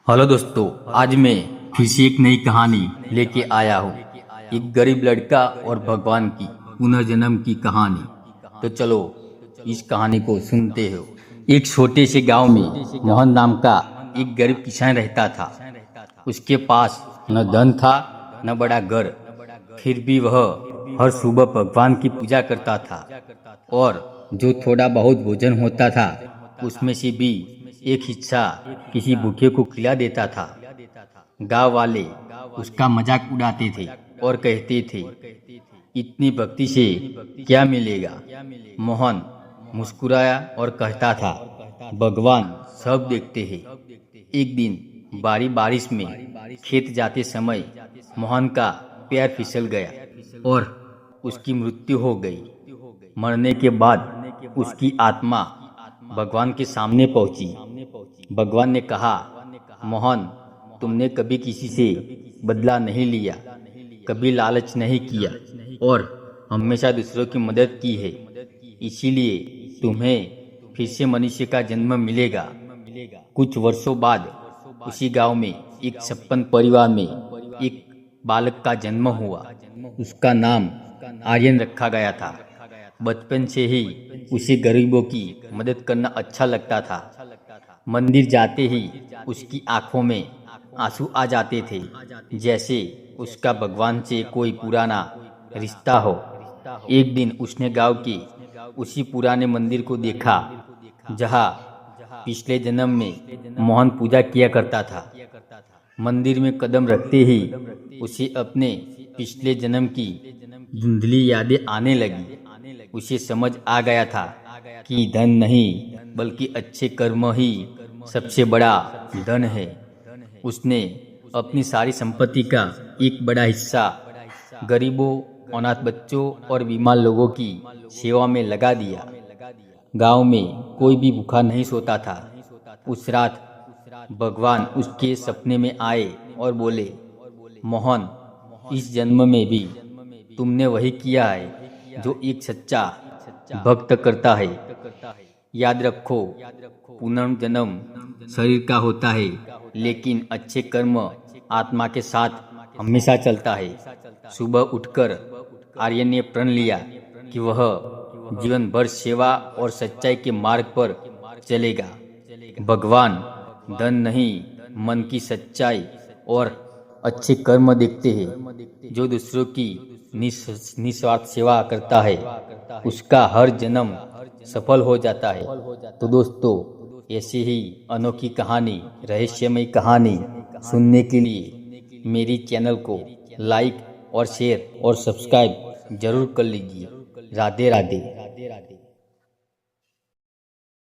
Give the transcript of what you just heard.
Hello दोस्तों, आज मैं फिर से एक नई कहानी लेके आया हूँ। एक गरीब लड़का और भगवान की पुनर्जन्म की कहानी। तो चलो इस कहानी को सुनते हो। एक छोटे से गांव में मोहन नाम का एक गरीब किसान रहता था। उसके पास न धन था न बड़ा घर, फिर भी वह हर सुबह भगवान की पूजा करता था और जो थोड़ा बहुत भोजन होता था उसमें से भी एक हिस्सा किसी भूखे को खिला देता था। गांव वाले उसका मजाक उड़ाते थे और कहते थे, इतनी भक्ति से क्या मिलेगा। मोहन मुस्कुराया और कहता था, भगवान सब देखते हैं। एक दिन बारिश में खेत जाते समय मोहन का पैर फिसल गया और उसकी मृत्यु हो गई। मरने के बाद उसकी आत्मा भगवान के सामने पहुंची। भगवान ने कहा, मोहन, तुमने कभी किसी से बदला नहीं लिया, कभी लालच नहीं किया और हमेशा दूसरों की मदद की है। इसीलिए तुम्हें फिर से मनुष्य का जन्म मिलेगा। कुछ वर्षों बाद उसी गांव में एक छप्पन परिवार में एक बालक का जन्म हुआ। उसका नाम आर्यन रखा गया था। बचपन से ही उसे गरीबों की मदद करना अच्छा लगता था। मंदिर जाते ही उसकी आंखों में आंसू आ जाते थे, जैसे उसका भगवान से कोई पुराना रिश्ता हो। एक दिन उसने गांव के उसी पुराने मंदिर को देखा जहां पिछले जन्म में मोहन पूजा किया करता था। मंदिर में कदम रखते ही उसे अपने पिछले जन्म की धुंधली यादें आने लगी। उसे समझ आ गया था कि धन नहीं बल्कि अच्छे कर्म ही सबसे बड़ा धन है। उसने अपनी सारी संपत्ति का एक बड़ा हिस्सा गरीबों, अनाथ बच्चों और बीमार लोगों की सेवा में लगा दिया। गांव में कोई भी भूखा नहीं सोता था। उस रात भगवान उसके सपने में आए और बोले, मोहन, इस जन्म में भी तुमने वही किया है जो एक सच्चा भक्त करता है। याद रखो, पुनर्जन्म शरीर का होता है, लेकिन अच्छे कर्म आत्मा के साथ हमेशा चलता है। सुबह उठकर आर्यन ने प्रण लिया कि वह जीवन भर सेवा और सच्चाई के मार्ग पर चलेगा। भगवान धन नहीं, मन की सच्चाई और अच्छे कर्म देखते हैं। जो दूसरों की निस्वार्थ सेवा करता है उसका हर जन्म सफल हो जाता है। तो दोस्तों, ऐसे ही अनोखी कहानी, रहस्यमय कहानी सुनने के लिए मेरी चैनल को लाइक और शेयर और सब्सक्राइब जरूर कर लीजिए। राधे राधे।